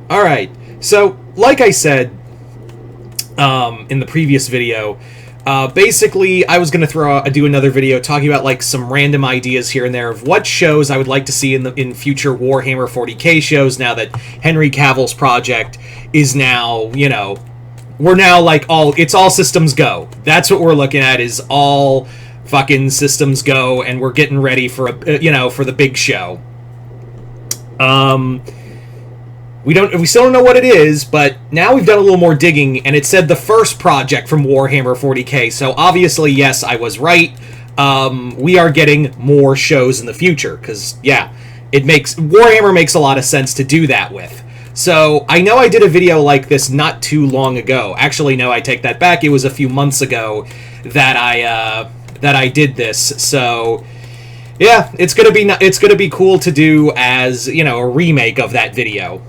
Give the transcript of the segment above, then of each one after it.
Alright, so, like I said in the previous video, basically, I was going to do another video talking about, like, some random ideas here and there of what shows I would like to see in future Warhammer 40k shows now that Henry Cavill's project is now, you know, we're now, like, it's all systems go. That's what we're looking at, is all fucking systems go, and we're getting ready for, for the big show. We still don't know what it is, but now we've done a little more digging, and it said the first project from Warhammer 40k, so obviously, yes, I was right. We are getting more shows in the future, because, yeah, Warhammer makes a lot of sense to do that with. So, I know I did a video like this not too long ago. Actually, no, I take that back. It was a few months ago that I did this, so... yeah, it's gonna be cool to do as, you know, a remake of that video.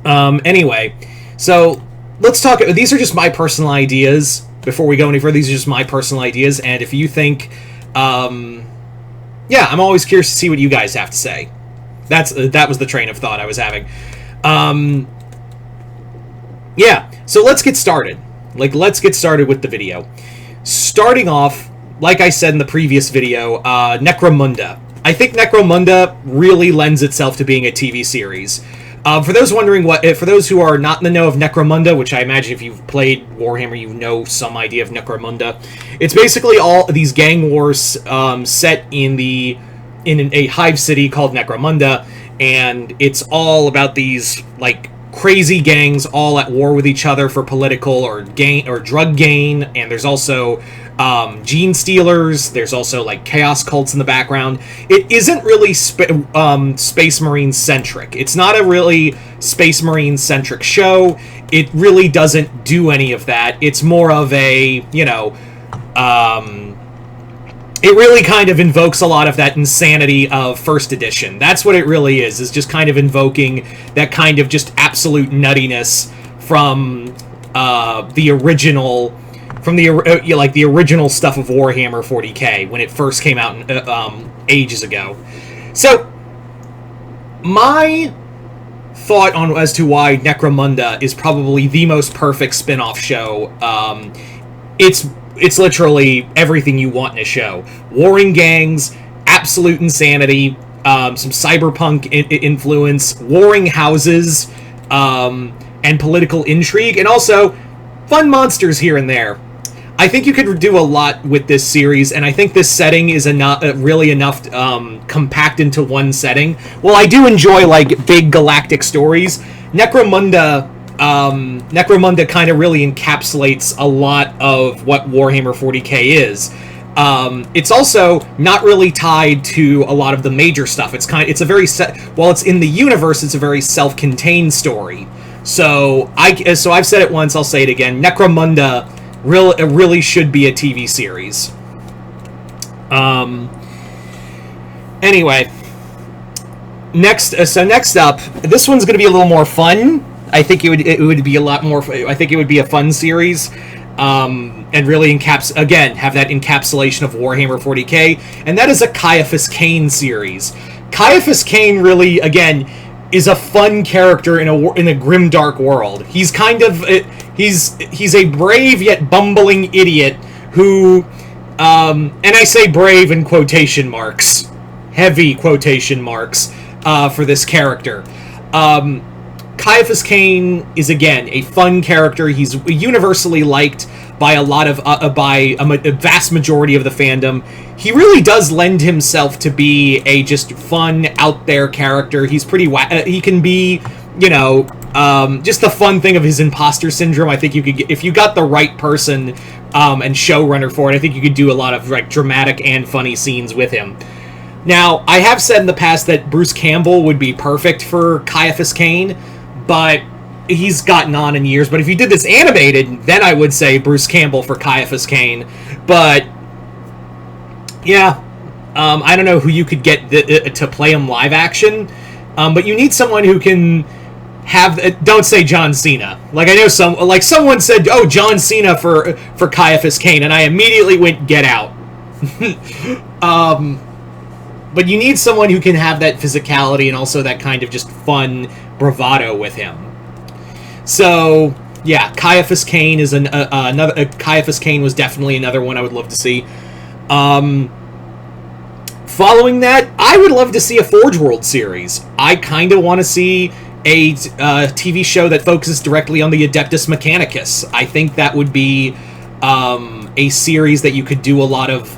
Anyway, so let's talk. These are just my personal ideas. Before we go any further, these are just my personal ideas, and if you think, yeah, I'm always curious to see what you guys have to say. That was the train of thought I was having. Yeah, so let's get started. Let's get started with the video. Starting off, like I said in the previous video, Necromunda. I think Necromunda really lends itself to being a TV series. For those wondering for those who are not in the know of Necromunda, which I imagine if you've played Warhammer, you know some idea of Necromunda. It's basically all these gang wars set in a hive city called Necromunda, and it's all about these like crazy gangs all at war with each other for political or drug gain, and there's also gene stealers, there's also like chaos cults in the background. It isn't really Space Marine centric. It's not a really Space Marine centric show. It really doesn't do any of that. It's more of a, you know, it really kind of invokes a lot of that insanity of first edition. That's what it really is just kind of invoking that kind of just absolute nuttiness from the original the original stuff of Warhammer 40k when it first came out ages ago. So my thought on as to why Necromunda is probably the most perfect spin-off show, it's literally everything you want in a show. Warring gangs, absolute insanity, some cyberpunk influence, warring houses, and political intrigue, and also fun monsters here and there. I think you could do a lot with this series, and I think this setting is really enough compact into one setting. While I do enjoy like big galactic stories, Necromunda kind of really encapsulates a lot of what Warhammer 40k is. It's also not really tied to a lot of the major stuff. While it's in the universe, it's a very self-contained story. So I've said it once, I'll say it again. Necromunda really should be a TV series. Anyway, next up, this one's going to be a little more fun. I think it would be a lot more. I think it would be a fun series, and really have that encapsulation of Warhammer 40k, and that is a Caiaphas Cain series. Caiaphas Cain really, again, is a fun character in a grimdark world. He's kind of he's a brave yet bumbling idiot who, and I say brave in quotation marks, heavy quotation marks, for this character. Caiaphas Cain is, again, a fun character. He's universally liked by a vast majority of the fandom. He really does lend himself to be a just fun, out there character. He's pretty he can be, you know, just the fun thing of his imposter syndrome. I think you could, if you got the right person and showrunner for it, I think you could do a lot of like dramatic and funny scenes with him. Now, I have said in the past that Bruce Campbell would be perfect for Caiaphas Cain, but he's gotten on in years. But if you did this animated, then I would say Bruce Campbell for Caiaphas Cain. But yeah, I don't know who you could get to play him live action, but you need someone who can have. Don't say John Cena. Like I know someone said, "Oh, John Cena for Caiaphas Cain," and I immediately went, "Get out." but you need someone who can have that physicality and also that kind of just fun bravado with him. So yeah, Caiaphas Cain is another. Caiaphas Cain was definitely another one I would love to see. Following that, I would love to see a Forge World series. I kind of want to see a TV show that focuses directly on the Adeptus Mechanicus. I think that would be a series that you could do a lot of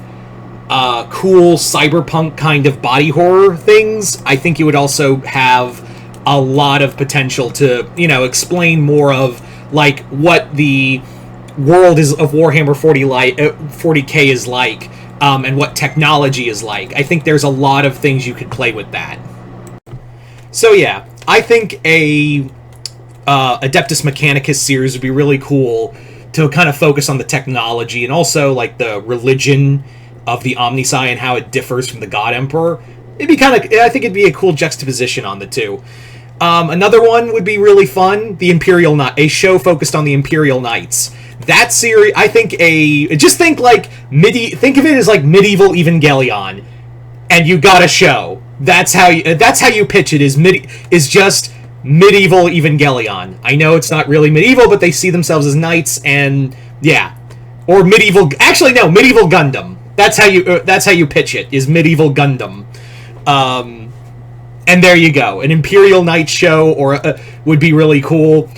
cool cyberpunk kind of body horror things. I think it would also have a lot of potential to, explain more of like what the world is of Warhammer 40K is like, and what technology is like. I think there's a lot of things you could play with that. So yeah, I think a Adeptus Mechanicus series would be really cool to kind of focus on the technology and also like the religion of the Omnissiah and how it differs from the God Emperor. I think it'd be a cool juxtaposition on the two. Another one would be really fun, the Imperial Knight, a show focused on the Imperial Knights. That series, I think think of it as like medieval Evangelion, and you got a show. That's how you pitch it, is just medieval Evangelion. I know it's not really medieval, but they see themselves as knights, and yeah. Or medieval Gundam. That's how you pitch it, is medieval Gundam. And there you go. An Imperial Knight show would be really cool.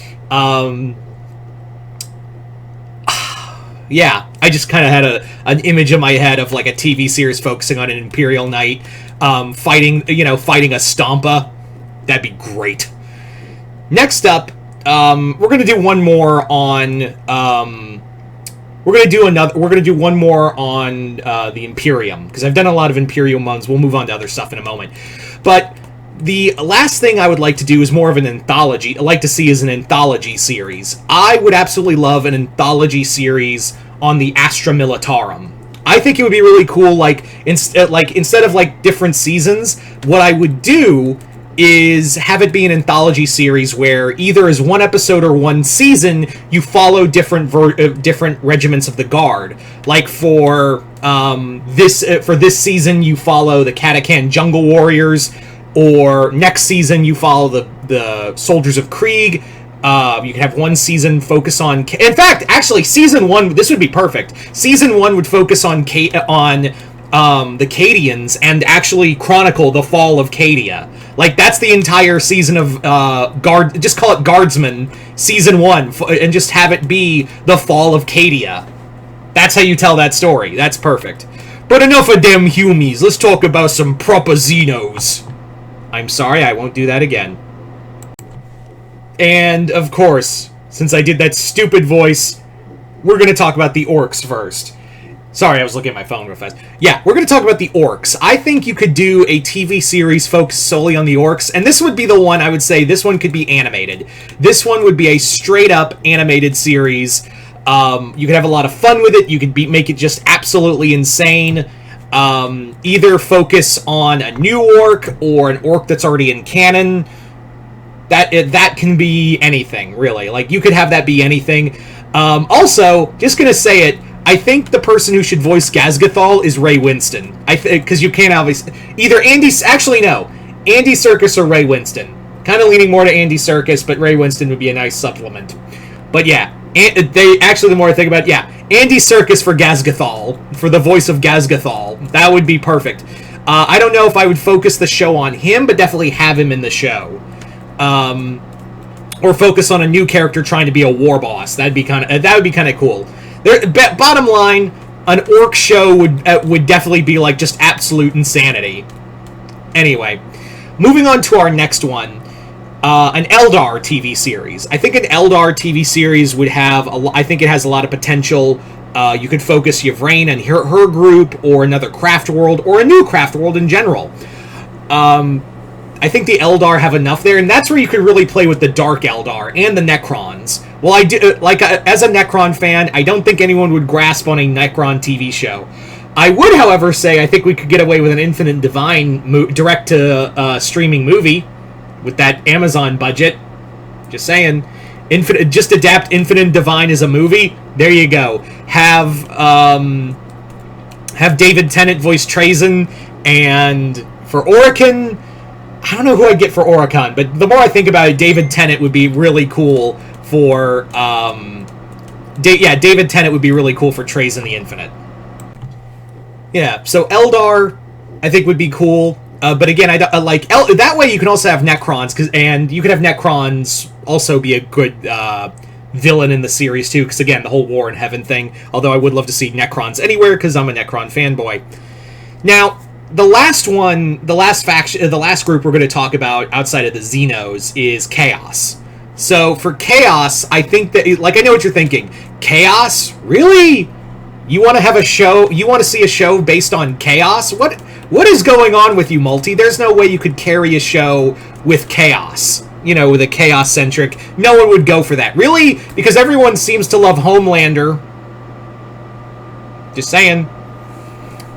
Yeah, I just kind of had an image in my head of like a TV series focusing on an Imperial Knight fighting a Stompa. That'd be great. Next up, we're gonna do one more on. We're gonna do one more on the Imperium, because I've done a lot of Imperium ones. We'll move on to other stuff in a moment, but the last thing I would like to do is more of an anthology. I'd like to see is an anthology series. I would absolutely love an anthology series on the Astra Militarum. I think it would be really cool. Instead of like different seasons, what I would do is have it be an anthology series where either as one episode or one season you follow different regiments of the Guard. Like for this season you follow the Katakan Jungle Warriors, or next season you follow the Soldiers of Krieg. You can have one season focus on. In fact, actually, season one, this would be perfect. Season one would focus on the Cadians and actually chronicle the fall of Cadia. Like, that's the entire season of Guard. Just call it Guardsman season one, and just have it be the fall of Cadia. That's how you tell that story. That's perfect. But enough of them humies. Let's talk about some proper Xenos. I'm sorry, I won't do that again. And, of course, since I did that stupid voice, we're going to talk about the Orcs first. Sorry, I was looking at my phone real fast. Yeah, we're going to talk about the Orcs. I think you could do a TV series focused solely on the Orcs, and this would be the one I would say this one could be animated. This one would be a straight-up animated series. You could have a lot of fun with it. You could make it just absolutely insane. Either focus on a new orc or an orc that's already in canon. That can be anything, really. Like, you could have that be anything. Also, just gonna say it, I think the person who should voice Gazgathol is Ray Winston. Because you can't obviously either Andy Serkis or Ray Winston. Kind of leaning more to Andy Serkis, but Ray Winston would be a nice supplement. But yeah, the more I think about it, yeah, Andy Serkis for Gazgathol, for the voice of Gazgathol. That would be perfect. I don't know if I would focus the show on him, but definitely have him in the show. Or focus on a new character trying to be a war boss. That would be kind of cool. Bottom line, an orc show would definitely be like just absolute insanity. Anyway, moving on to our next one. An Eldar TV series. I think an Eldar TV series would have I think it has a lot of potential. You could focus Yvraine and her group, or another craft world, or a new craft world in general. I think the Eldar have enough there, and that's where you could really play with the Dark Eldar and the Necrons. Well, I do as a Necron fan, I don't think anyone would grasp on a Necron TV show. I would, however, say I think we could get away with an Infinite Divine direct to streaming movie. With that Amazon budget. Just saying. Just adapt Infinite Divine as a movie. There you go. Have David Tennant voice Trazyn. And for Oricon, I don't know who I'd get for Oricon, but the more I think about it, David Tennant would be really cool for... David Tennant would be really cool for Trays in the Infinite. Yeah, so Eldar, I think, would be cool. But again, that way you can also have Necrons, and you could have Necrons also be a good villain in the series too, because again, the whole War in Heaven thing. Although I would love to see Necrons anywhere, because I'm a Necron fanboy. Now, the last group we're going to talk about outside of the Xenos is Chaos. So for Chaos, I think that, I know what you're thinking. Chaos? Really? You want to have a show? You want to see a show based on Chaos? What is going on with you, Multi? There's no way you could carry a show with Chaos. With a Chaos-centric. No one would go for that. Really? Because everyone seems to love Homelander. Just saying.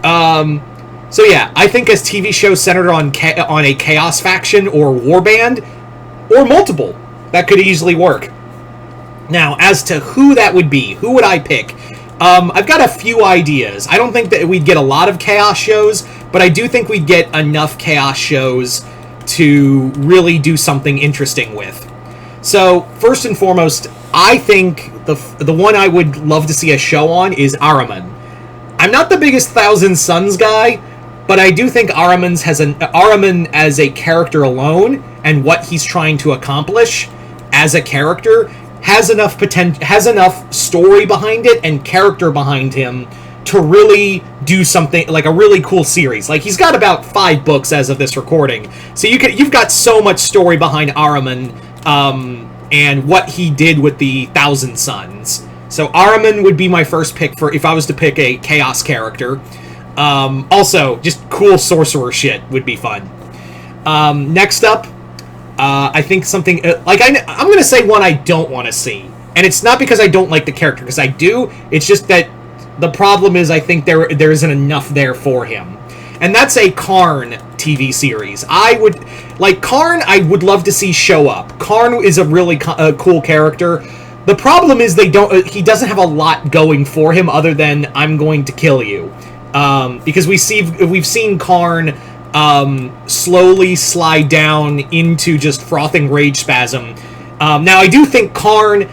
So yeah, I think a TV show centered on a Chaos faction or warband, or multiple, that could easily work. Now, as to who that would be, who would I pick? I've got a few ideas. I don't think that we'd get a lot of Chaos shows, but I do think we'd get enough Chaos shows to really do something interesting with. So, first and foremost, I think the one I would love to see a show on is Ahriman. I'm not the biggest Thousand Suns guy, but I do think Ahriman as a character alone, and what he's trying to accomplish as a character, has enough story behind it and character behind him to really do something like a really cool series. Like, he's got about 5 books as of this recording, so you've got so much story behind Ahriman and what he did with the Thousand Suns. So Ahriman would be my first pick for if I was to pick a Chaos character. Also, just cool sorcerer shit would be fun. Next up, I think something I'm going to say one I don't want to see, and it's not because I don't like the character, because I do. It's just that the problem is I think there isn't enough there for him, and that's a Karn TV series. Karn. I would love to see show up. Karn is a really cool character. The problem is he doesn't have a lot going for him other than I'm going to kill you, because we've seen Karn slowly slide down into just frothing rage spasm. Now, I do think Karn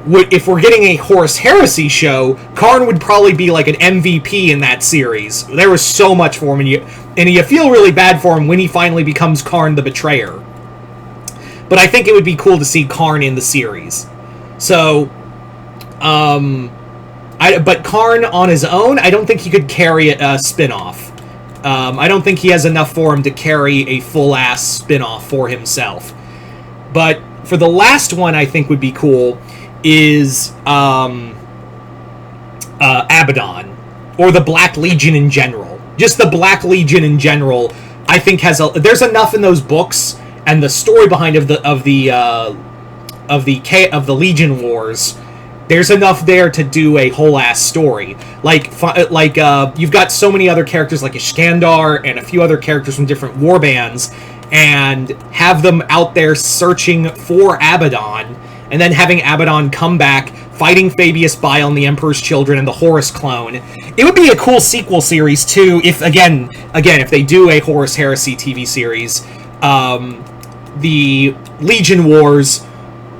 if we're getting a Horus Heresy show, Karn would probably be like an MVP in that series. There was so much for him, and you feel really bad for him when he finally becomes Karn the Betrayer. But I think it would be cool to see Karn in the series. So, but Karn on his own, I don't think he could carry a spin-off. I don't think he has enough for him to carry a full-ass spin-off for himself. But for the last one I think would be cool is Abaddon, or the Black Legion in general. Just the Black Legion in general, I think there's enough in those books and the story behind of the Legion Wars. There's enough there to do a whole ass story. You've got so many other characters like Iskandar and a few other characters from different warbands, and have them out there searching for Abaddon, and then having Abaddon come back, fighting Fabius Bile and the Emperor's Children and the Horus clone. It would be a cool sequel series too, if if they do a Horus Heresy TV series. The Legion Wars,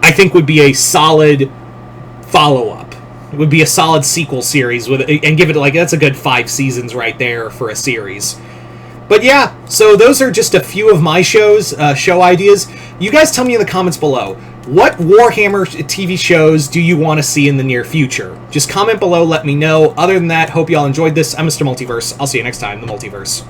I think, would be a solid follow-up. It would be a solid sequel series and give it that's a good 5 seasons right there for a series. But yeah, so those are just a few of my show ideas. You guys tell me in the comments below, what Warhammer TV shows do you want to see in the near future? Just comment below, let me know. Other than that, hope you all enjoyed this. I'm Mr. Multiverse. I'll see you next time in the Multiverse.